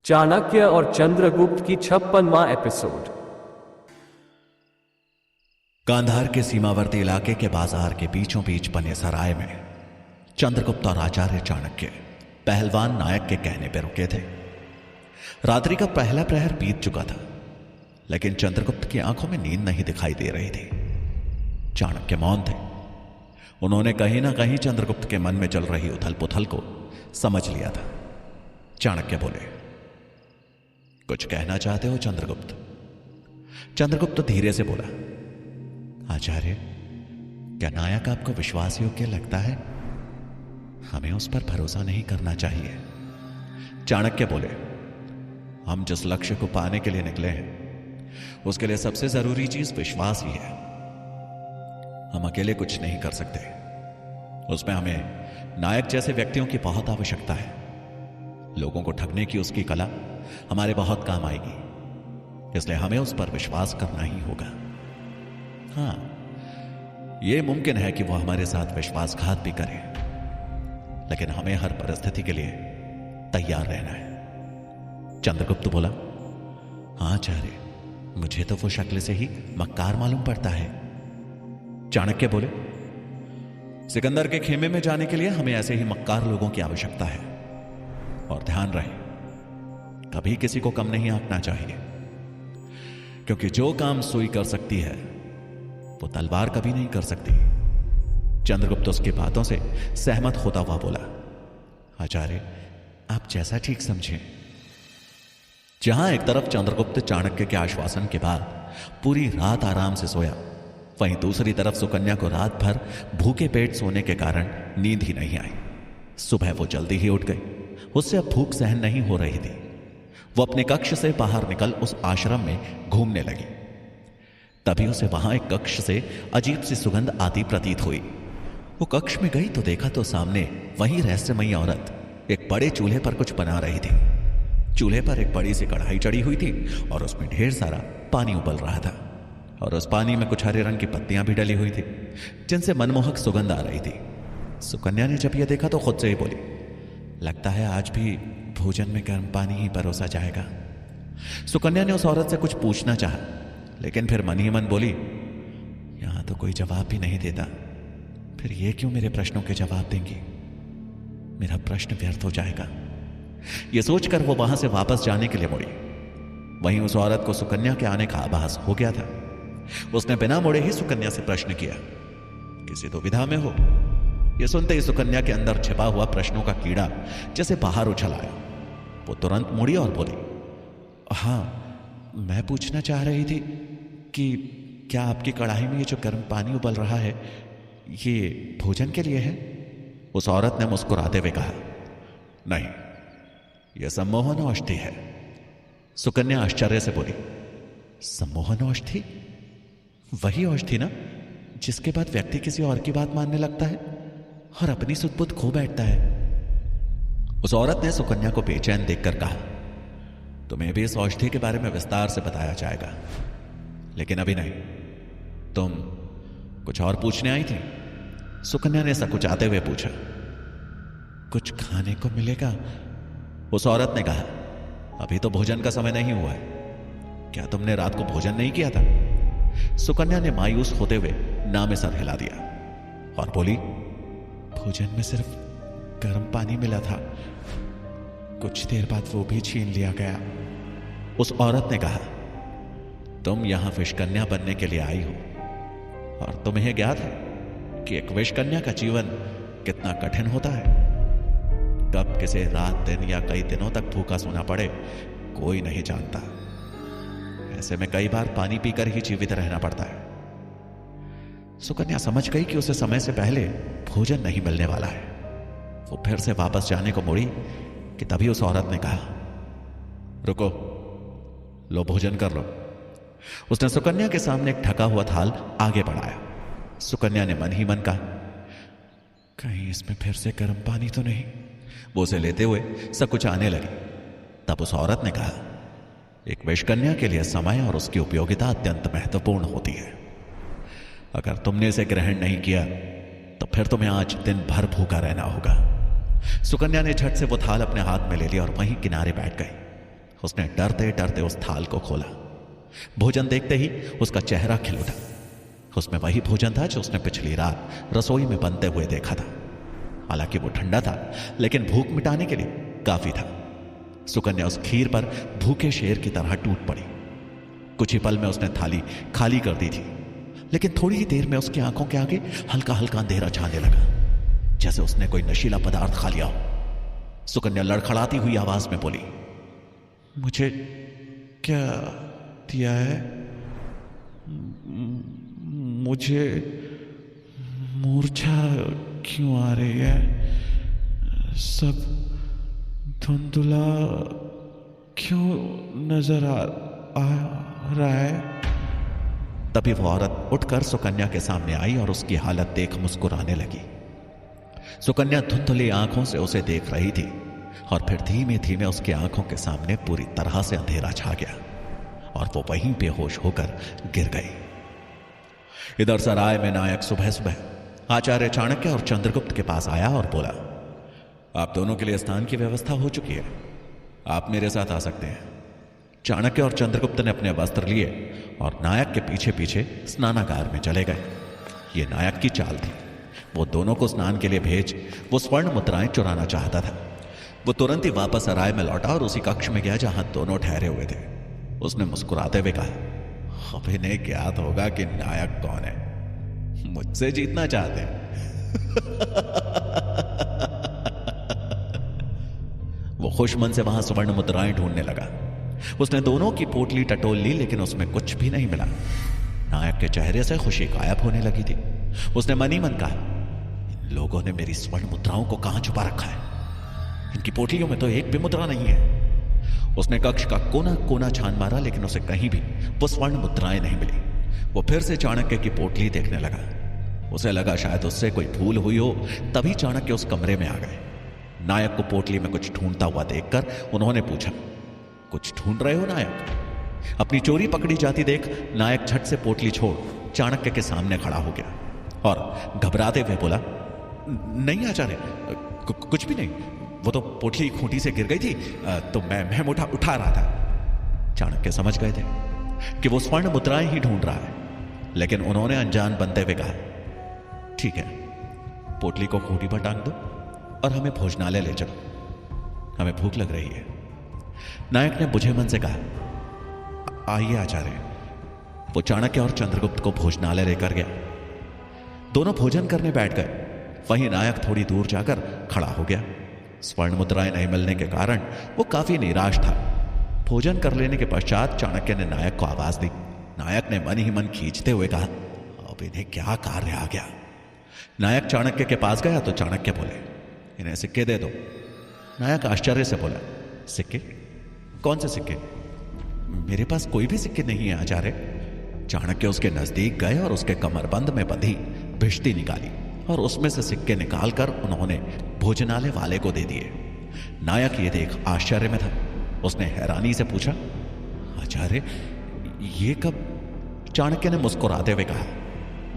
चाणक्य और चंद्रगुप्त की 56वां एपिसोड। गांधार के सीमावर्ती इलाके के बाजार के बीचों बीच बने सराय में चंद्रगुप्त और आचार्य चाणक्य पहलवान नायक के कहने पर रुके थे। रात्रि का पहला प्रहर बीत चुका था, लेकिन चंद्रगुप्त की आंखों में नींद नहीं दिखाई दे रही थी। चाणक्य मौन थे। उन्होंने कहीं ना कहीं चंद्रगुप्त के मन में चल रही उथल पुथल को समझ लिया था। चाणक्य बोले, कुछ कहना चाहते हो चंद्रगुप्त? चंद्रगुप्त धीरे से बोला, आचार्य, क्या नायक आपको विश्वास योग्य लगता है? हमें उस पर भरोसा नहीं करना चाहिए। चाणक्य बोले, हम जिस लक्ष्य को पाने के लिए निकले हैं उसके लिए सबसे जरूरी चीज विश्वास ही है। हम अकेले कुछ नहीं कर सकते, उसमें हमें नायक जैसे व्यक्तियों की बहुत आवश्यकता है। लोगों को ठगने की उसकी कला हमारे बहुत काम आएगी, इसलिए हमें उस पर विश्वास करना ही होगा। हां, यह मुमकिन है कि वो हमारे साथ विश्वासघात भी करे, लेकिन हमें हर परिस्थिति के लिए तैयार रहना है। चंद्रगुप्त बोला, हां आचार्य, मुझे तो वो शक्ल से ही मक्कार मालूम पड़ता है। चाणक्य बोले, सिकंदर के खेमे में जाने के लिए हमें ऐसे ही मक्कार लोगों की आवश्यकता है। और ध्यान रहे, कभी किसी को कम नहीं आंकना चाहिए, क्योंकि जो काम सुई कर सकती है वो तलवार कभी नहीं कर सकती। चंद्रगुप्त उसकी बातों से सहमत होता हुआ बोला, आचार्य, आप जैसा ठीक समझें। जहां एक तरफ चंद्रगुप्त चाणक्य के आश्वासन के बाद पूरी रात आराम से सोया, वहीं दूसरी तरफ सुकन्या को रात भर भूखे पेट सोने के कारण नींद ही नहीं आई। सुबह वो जल्दी ही उठ गई। उससे अब भूख सहन नहीं हो रही थी। वो अपने कक्ष से बाहर निकल उस आश्रम में घूमने लगी। तभी उसे वहां एक कक्ष से अजीब सी सुगंध आती प्रतीत हुई। वो कक्ष में गई तो देखा तो सामने वही रहस्यमयी औरत एक बड़े चूल्हे पर कुछ बना रही थी। चूल्हे पर एक बड़ी सी कढ़ाई चढ़ी हुई थी और उसमें ढेर सारा पानी उबल रहा था, और उस पानी में कुछ हरे रंग की पत्तियां भी डली हुई थी, जिनसे मनमोहक सुगंध आ रही थी। सुकन्या ने जब यह देखा तो खुद से ही बोली, लगता है आज भी भोजन में गर्म पानी ही परोसा जाएगा। सुकन्या ने उस औरत से कुछ पूछना चाहा, लेकिन फिर मन ही मन बोली, यहां तो कोई जवाब भी नहीं देता, फिर ये क्यों मेरे प्रश्नों के जवाब देंगी? मेरा प्रश्न व्यर्थ हो जाएगा। यह सोचकर वो वहां से वापस जाने के लिए मुड़ी। वहीं उस औरत को सुकन्या के आने का आभास हो गया था। उसने बिना मुड़े ही सुकन्या से प्रश्न किया, किसी दुविधा में हो? यह सुनते ही सुकन्या के अंदर छिपा हुआ प्रश्नों का कीड़ा जैसे बाहर उछल आया। वो तुरंत मुड़ी और बोली, हां, मैं पूछना चाह रही थी कि क्या आपकी कढ़ाई में ये जो गर्म पानी उबल रहा है ये भोजन के लिए है? उस औरत ने मुस्कुराते हुए कहा, नहीं, यह सम्मोहन औषधि है। सुकन्या आश्चर्य से बोली, सम्मोहन औषधि? वही औषधि ना जिसके बाद व्यक्ति किसी और की बात मानने लगता है और अपनी सुध-बुध खो बैठता है। उस औरत ने सुकन्या को बेचैन देखकर कहा, तुम्हें भी इस औषधि के बारे में विस्तार से बताया जाएगा, लेकिन अभी नहीं। तुम कुछ और पूछने आई थी? सुकन्या ने सकुचाते हुए पूछा। कुछ खाने को मिलेगा? उस औरत ने कहा, अभी तो भोजन का समय नहीं हुआ है। क्या तुमने रात को भोजन नहीं किया था? सुकन्या ने मायूस होते हुए ना में सर हिला दिया और बोली, भोजन में सिर्फ गर्म पानी मिला था, कुछ देर बाद वो भी छीन लिया गया। उस औरत ने कहा, तुम यहां विषकन्या बनने के लिए आई हो, और तुम्हें ज्ञात है कि एक विषकन्या का जीवन कितना कठिन होता है। कब किसे रात दिन या कई दिनों तक भूखा सोना पड़े कोई नहीं जानता। ऐसे में कई बार पानी पीकर ही जीवित रहना पड़ता है। सुकन्या समझ गई कि उसे समय से पहले भोजन नहीं मिलने वाला है। वो फिर से वापस जाने को मुड़ी कि तभी उस औरत ने कहा, रुको, लो भोजन कर लो। उसने सुकन्या के सामने एक ढका हुआ थाल आगे बढ़ाया। सुकन्या ने मन ही मन कहा, कहीं इसमें फिर से गर्म पानी तो नहीं? वो उसे लेते हुए सब कुछ आने लगी। तब उस औरत ने कहा, एक विषकन्या के लिए समय और उसकी उपयोगिता अत्यंत महत्वपूर्ण होती है। अगर तुमने इसे ग्रहण नहीं किया तो फिर तुम्हें आज दिन भर भूखा रहना होगा। सुकन्या ने झट से वो थाल अपने हाथ में ले लिया और वहीं किनारे बैठ गई। उसने डरते डरते उस थाल को खोला। भोजन देखते ही उसका चेहरा खिल उठा। उसमें वही भोजन था जो उसने पिछली रात रसोई में बनते हुए देखा था। हालांकि वो ठंडा था, लेकिन भूख मिटाने के लिए काफी था। सुकन्या उस खीर पर भूखे शेर की तरह टूट पड़ी। कुछ ही पल में उसने थाली खाली कर दी थी, लेकिन थोड़ी ही देर में उसकी आंखों के आगे हल्का हल्का अंधेरा छाने लगा, जैसे उसने कोई नशीला पदार्थ खा लिया हो। सुकन्या लड़खड़ाती हुई आवाज में बोली, मुझे क्या दिया है? मुझे मूर्छा क्यों आ रही है? सब धुंधला क्यों नजर आ रहा है? तभी वो औरत उठकर सुकन्या के सामने आई और उसकी हालत देख मुस्कुराने लगी। सुकन्या धुंधली आंखों से उसे देख रही थी और फिर धीमे धीमे उसकी आंखों के सामने पूरी तरह से अंधेरा छा गया और वो वहीं बेहोश होकर गिर गई। इधर सराय में नायक सुबह सुबह आचार्य चाणक्य और चंद्रगुप्त के पास आया और बोला, आप दोनों के लिए स्नान की व्यवस्था हो चुकी है, आप मेरे साथ आ सकते हैं। चाणक्य और चंद्रगुप्त ने अपने वस्त्र लिए और नायक के पीछे पीछे स्नानागार में चले गए। ये नायक की चाल थी। वो दोनों को स्नान के लिए भेज वो स्वर्ण मुद्राएं चुराना चाहता था। वो तुरंत ही वापस सराय में लौटा और उसी कक्ष में गया जहां दोनों ठहरे हुए थे। उसने मुस्कुराते हुए कहा, अब इन्हें ज्ञात होगा कि नायक कौन है। मुझसे जीतना चाहते हैं। वो खुश मन से वहां स्वर्ण मुद्राएं ढूंढने लगा। उसने दोनों की पोटली टटोल ली, लेकिन उसमें कुछ भी नहीं मिला। नायक के चेहरे से खुशी गायब होने लगी थी। उसने मन ही मन कहा, इन लोगों ने मेरी स्वर्ण मुद्राओं को कहां छुपा रखा है? इनकी पोटलियों में तो एक भी मुद्रा नहीं है। उसने कक्ष का कोना कोना छान मारा, लेकिन उसे कहीं भी वो स्वर्ण मुद्राएं नहीं मिली। वो फिर से चाणक्य की पोटली देखने लगा। उसे लगा शायद उससे कोई भूल हुई हो, तभी चाणक्य उस कमरे में आ गए। नायक को पोटली में कुछ ढूंढता हुआ देखकर उन्होंने पूछा, कुछ ढूंढ रहे हो नायक? अपनी चोरी पकड़ी जाती देख नायक झट से पोटली छोड़ चाणक्य के सामने खड़ा हो गया और घबराते हुए बोला, नहीं आचार्य, कुछ भी नहीं। वो तो पोटली खूंटी से गिर गई थी, तो मैं उठा रहा था। चाणक्य समझ गए थे कि वो स्वर्ण मुद्राएं ही ढूंढ रहा है, लेकिन उन्होंने अनजान बनते हुए कहा, ठीक है, पोटली को खूंटी पर टांग दो और हमें भोजनालय ले चलो, हमें भूख लग रही है। नायक ने बुझे मन से कहा, आइए आचार्य। वो चाणक्य और चंद्रगुप्त को भोजनालय लेकर गया। दोनों भोजन करने बैठ गए। वहीं नायक थोड़ी दूर जाकर खड़ा हो गया। स्वर्ण मुद्राएं नहीं मिलने के कारण वो काफी निराश था। भोजन कर लेने के पश्चात चाणक्य ने नायक को आवाज दी। नायक ने मन ही मन खींचते हुए कहा, अब इन्हें क्या कार्य आ गया। नायक चाणक्य के पास गया तो चाणक्य बोले, इन्हें सिक्के दे दो। नायक आश्चर्य से बोला, सिक्के? कौन से सिक्के? मेरे पास कोई भी सिक्के नहीं है आचार्य। चाणक्य उसके नजदीक गए और उसके कमरबंद में बंधी भिश्ती निकाली और उसमें से सिक्के निकालकर उन्होंने भोजनालय वाले को दे दिए। नायक ये देख आश्चर्य में था। उसने हैरानी से पूछा, आचार्य ये कब? चाणक्य ने मुस्कुराते हुए कहा,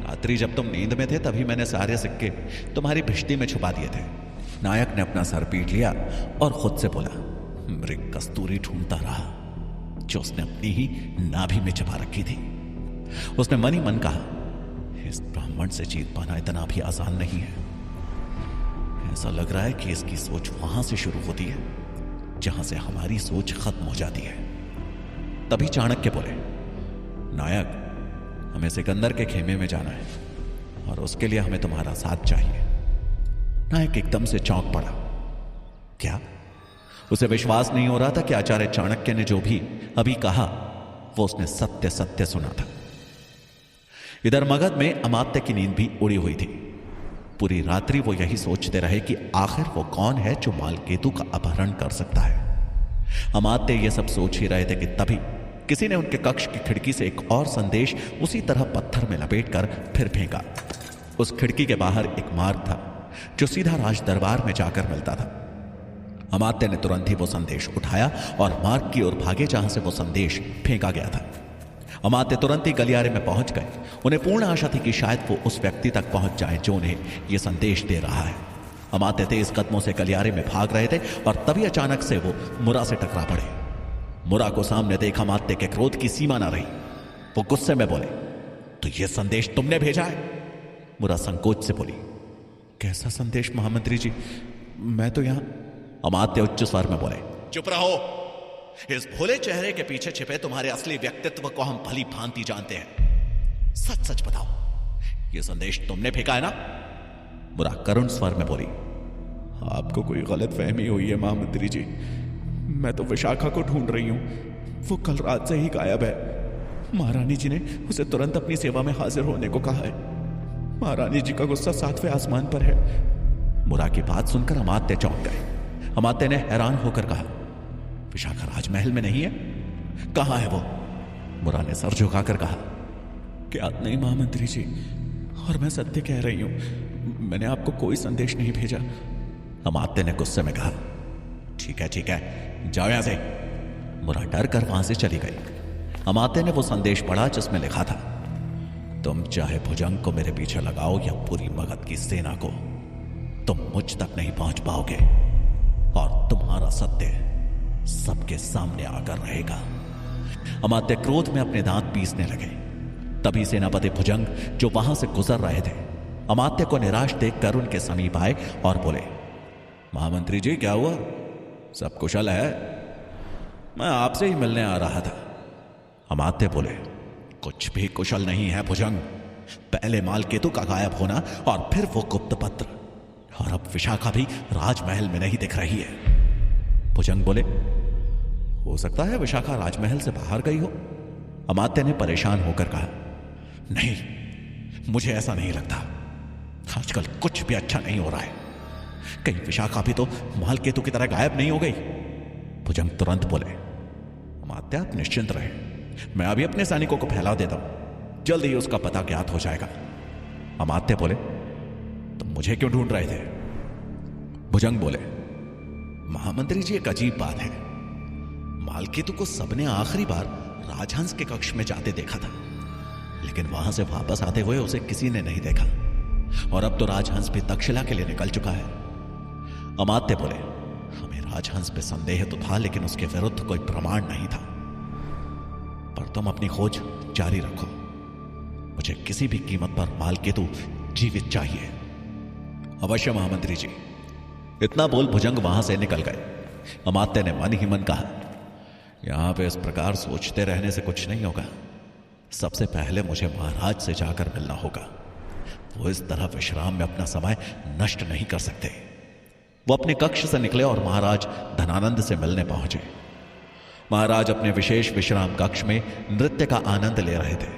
रात्रि जब तुम नींद में थे तभी मैंने सारे सिक्के तुम्हारी भिश्ती में छुपा दिए थे। नायक ने अपना सर पीट लिया और खुद से बोला, मृग कस्तूरी ढूंढता रहा जो उसने अपनी ही नाभि में छुपा रखी थी। उसने मन ही मन कहा, इस ब्राह्मण से जीत पाना इतना भी आसान नहीं है। ऐसा लग रहा है कि इसकी सोच वहां से शुरू होती है जहां से हमारी सोच खत्म हो जाती है। तभी चाणक्य बोले, नायक हमें सिकंदर के खेमे में जाना है और उसके लिए हमें तुम्हारा साथ चाहिए। नायक एकदम से चौंक पड़ा। क्या? उसे विश्वास नहीं हो रहा था कि आचार्य चाणक्य ने जो भी अभी कहा वो उसने सत्य सत्य सुना था। इधर मगध में अमात्य की नींद भी उड़ी हुई थी। पूरी रात्रि वो यही सोचते रहे कि आखिर वो कौन है जो मालकेतु का अपहरण कर सकता है। अमात्य ये सब सोच ही रहे थे कि तभी किसी ने उनके कक्ष की खिड़की से एक और संदेश उसी तरह पत्थर में लपेटकर फिर फेंका। उस खिड़की के बाहर एक मार्ग था जो सीधा राज दरबार में जाकर मिलता था। अमात्य ने तुरंत ही वो संदेश उठाया और मार्ग की ओर भागे जहां से वो संदेश फेंका गया था। अमात्य तुरंत ही गलियारे में पहुंच गए। उन्हें पूर्ण आशा थी कि शायद वो उस व्यक्ति तक पहुंच जाए जो उन्हें ये संदेश दे रहा है। अमात्य तेज कदमों से गलियारे में भाग रहे थे और तभी अचानक से वो मुरा से टकरा पड़े। मुरा को सामने देखा अमात्य के क्रोध की सीमा ना रही। वो गुस्से में बोले, तो यह संदेश तुमने भेजा है? मुरा संकोच से बोली, कैसा संदेश महामंत्री जी, मैं तो यहां। अमात्य उच्च स्वर में बोले, चुप रहो। इस भोले चेहरे के पीछे छिपे तुम्हारे असली व्यक्तित्व को हम भली भांति जानते हैं। सच सच बताओ, यह संदेश तुमने फेंका है ना? मुरा करुण स्वर में बोली, आपको कोई गलत फहमी हुई है महामंत्री जी। मैं तो विशाखा को ढूंढ रही हूं, वो कल रात से ही गायब है। महारानी जी ने उसे तुरंत अपनी सेवा में हाजिर होने को कहा है। महारानी जी का गुस्सा 7वें आसमान पर है। मुरा की बात सुनकर अमात्य चौंक गए। अमात्य ने हैरान होकर कहा, विशाखा राजमहल में नहीं है? कहां है वो? मुरा ने सर झुकाकर कहा, ज्ञात नहीं महामंत्री जी, और मैं सत्य कह रही हूं, मैंने आपको कोई संदेश नहीं भेजा। अमात्य ने गुस्से में कहा, ठीक है, जाओ यहां से। मुरा डर कर वहां से चली गई। अमात्य ने वो संदेश पढ़ा जिसमें लिखा था, तुम चाहे भुजंग को मेरे पीछे लगाओ या पूरी मगध की सेना को, तुम मुझ तक नहीं पहुंच पाओगे और तुम्हारा सत्य सबके सामने आकर रहेगा। अमात्य क्रोध में अपने दांत पीसने लगे। तभी सेनापति भुजंग, जो वहां से गुजर रहे थे, अमात्य को निराश देखकर उनके समीप आए और बोले, महामंत्री जी क्या हुआ? सब कुशल है? मैं आपसे ही मिलने आ रहा था। अमात्य बोले, कुछ भी कुशल नहीं है भुजंग। पहले मालकेतु का गायब होना और फिर वो गुप्त पत्र, और अब विशाखा भी राजमहल में नहीं दिख रही है। भुजंग बोले, हो सकता है विशाखा राजमहल से बाहर गई हो। अमात्य ने परेशान होकर कहा, नहीं, मुझे ऐसा नहीं लगता। आजकल कुछ भी अच्छा नहीं हो रहा है। कहीं विशाखा भी तो मालकेतु की तरह गायब नहीं हो गई। भुजंग तुरंत बोले, अमात्य आप निश्चिंत रहे, मैं अभी अपने सैनिकों को फैला देता हूं, जल्द ही उसका पता ज्ञात हो जाएगा। अमात्य बोले, तुम मुझे क्यों ढूंढ रहे थे? भुजंग बोले, महामंत्री जी एक अजीब बात है। मालकेतु को सबने आखिरी बार राजहंस के कक्ष में जाते देखा था, लेकिन वहां से वापस आते हुए उसे किसी ने नहीं देखा, और अब तो राजहंस भी तक्षशिला के लिए निकल चुका है। अमात्य बोले, हमें राजहंस पे संदेह तो था, लेकिन उसके विरुद्ध कोई प्रमाण नहीं था। पर तुम अपनी खोज जारी रखो, मुझे किसी भी कीमत पर मालकेतु जीवित चाहिए। अवश्य महामंत्री जी। इतना बोल भुजंग वहां से निकल गए। अमात्य ने मन ही मन कहा, यहां पे इस प्रकार सोचते रहने से कुछ नहीं होगा। सबसे पहले मुझे महाराज से जाकर मिलना होगा। वो इस तरह विश्राम में अपना समय नष्ट नहीं कर सकते। वो अपने कक्ष से निकले और महाराज धनानंद से मिलने पहुंचे। महाराज अपने विशेष विश्राम कक्ष में नृत्य का आनंद ले रहे थे।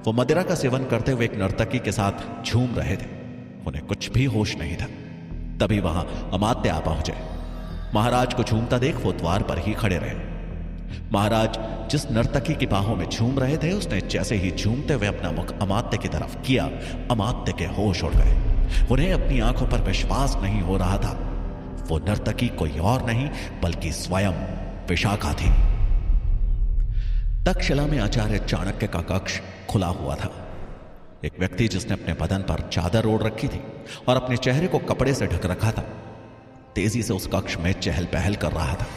वो मदिरा का सेवन करते हुए एक नर्तकी के साथ झूम रहे थे। उन्हें कुछ भी होश नहीं था। तभी वहां अमात्य आ पहुंचे। महाराज को झूमता देख वो द्वार पर ही खड़े रहे। महाराज जिस नर्तकी की बाहों में झूम रहे थे, उसने जैसे ही झूमते हुए अपना मुख अमात्य की तरफ किया, अमात्य के होश उड़ गए। उन्हें अपनी आंखों पर विश्वास नहीं हो रहा था। वो नर्तकी कोई और नहीं बल्कि स्वयं विशाखा थी। तक्षशिला में आचार्य चाणक्य का कक्ष खुला हुआ था। एक व्यक्ति जिसने अपने बदन पर चादर ओढ़ रखी थी और अपने चेहरे को कपड़े से ढक रखा था, तेजी से उस कक्ष में चहल पहल कर रहा था।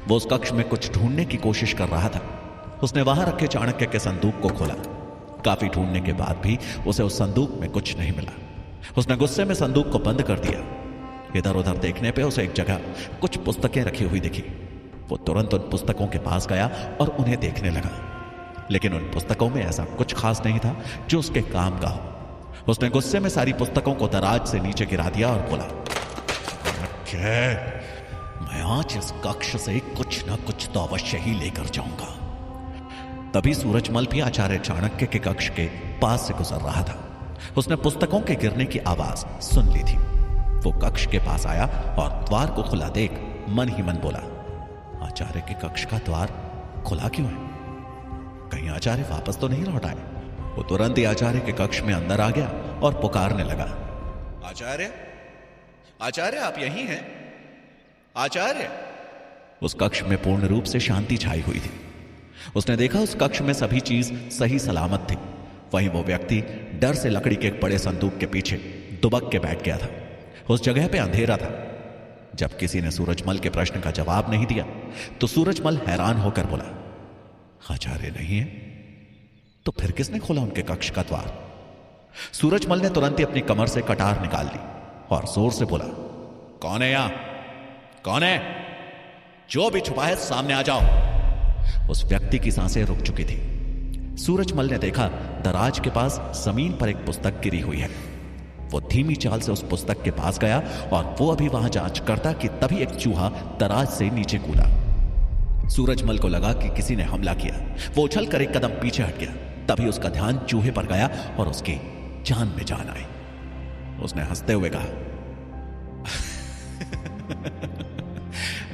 वो उस कक्ष में कुछ ढूंढने की कोशिश कर रहा था। उसने वहां रखे चाणक्य के संदूक को खोला। काफी ढूंढने के बाद भी उसे उस संदूक में कुछ नहीं मिला। उसने गुस्से में संदूक को बंद कर दिया। इधर उधर देखने पे उसे एक जगह कुछ पुस्तकें रखी हुई दिखी। वो तुरंत उन पुस्तकों के पास गया और उन्हें देखने लगा, लेकिन उन पुस्तकों में ऐसा कुछ खास नहीं था जो उसके काम का हो। उसने गुस्से में सारी पुस्तकों को दराज से नीचे गिरा दिया और बोला, मैं आज इस कक्ष से कुछ ना कुछ तो अवश्य ही लेकर जाऊंगा। तभी सूरजमल भी आचार्य चाणक्य के कक्ष के पास से गुजर रहा था। उसने पुस्तकों के गिरने की आवाज सुन ली थी। वो कक्ष के पास आया और द्वार को खुला देख मन ही मन बोला, आचार्य के कक्ष का द्वार खुला क्यों है? कहीं आचार्य वापस तो नहीं लौट आए? वो तुरंत ही आचार्य के कक्ष में अंदर आ गया और पुकारने लगा, आचार्य, आचार्य आप यहीं हैं? आचार्य। उस कक्ष में पूर्ण रूप से शांति छाई हुई थी। उसने देखा उस कक्ष में सभी चीज सही सलामत थी। वहीं वो व्यक्ति डर से लकड़ी के एक बड़े संदूक के पीछे दुबक के बैठ गया था। उस जगह पे अंधेरा था। जब किसी ने सूरजमल के प्रश्न का जवाब नहीं दिया तो सूरजमल हैरान होकर बोला, आचार्य नहीं है? तो फिर किसने खोला उनके कक्ष का द्वार? सूरजमल ने तुरंत ही अपनी कमर से कटार निकाल ली और जोर से बोला, कौन है यहां? कौन है? जो भी छुपा है सामने आ जाओ। उस व्यक्ति की सांसें रुक चुकी थी। सूरजमल ने देखा दराज के पास जमीन पर एक पुस्तक गिरी हुई है। वो धीमी चाल से उस पुस्तक के पास गया और वो अभी वहां जांच करता कि तभी एक चूहा दराज से नीचे कूदा। सूरजमल को लगा कि किसी ने हमला किया। वो उछलकर एक कदम पीछे हट गया। तभी उसका ध्यान चूहे पर गया और उसकी जान में जान आई। उसने हंसते हुए कहा,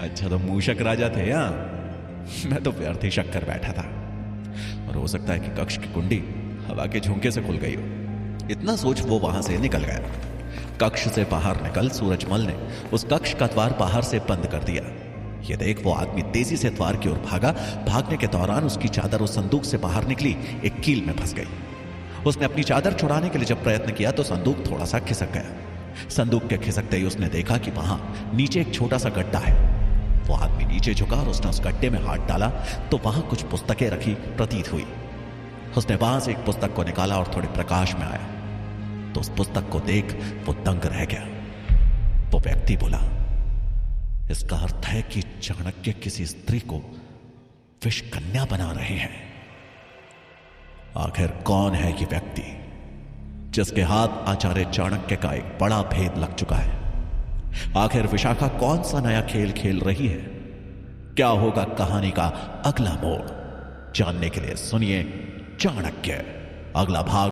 अच्छा तो मूषक राजा थे या? मैं तो व्यर्थ ही शक कर बैठा था। और हो सकता है कि कक्ष की कुंडी हवा के झोंके से खुल गई हो। इतना सोच वो वहां से निकल गया। कक्ष से बाहर निकल सूरजमल ने उस कक्ष का द्वार बाहर से बंद कर दिया। यह देख वो आदमी तेजी से द्वार की ओर भागा। भागने के दौरान उसकी चादर उस संदूक से बाहर निकली, एक कील में फंस गई। उसने अपनी चादर छुड़ाने के लिए जब प्रयत्न किया तो संदूक थोड़ा सा खिसक गया। संदूक के खिसकते ही उसने देखा कि वहां नीचे एक छोटा सा गड्ढा है। वो आदमी नीचे झुका और उसने उस गड्ढे में हाथ डाला तो वहां कुछ पुस्तकें रखी प्रतीत हुई। उसने वहां से एक पुस्तक को निकाला और थोड़े प्रकाश में आया तो उस पुस्तक को देख वो दंग रह गया। वो व्यक्ति बोला, इसका अर्थ है कि चाणक्य किसी स्त्री को विष कन्या बना रहे हैं। आखिर कौन है ये व्यक्ति जिसके हाथ आचार्य चाणक्य का एक बड़ा भेद लग चुका है? आखिर विशाखा कौन सा नया खेल खेल रही है? क्या होगा कहानी का अगला मोड़? जानने के लिए सुनिए चाणक्य अगला भाग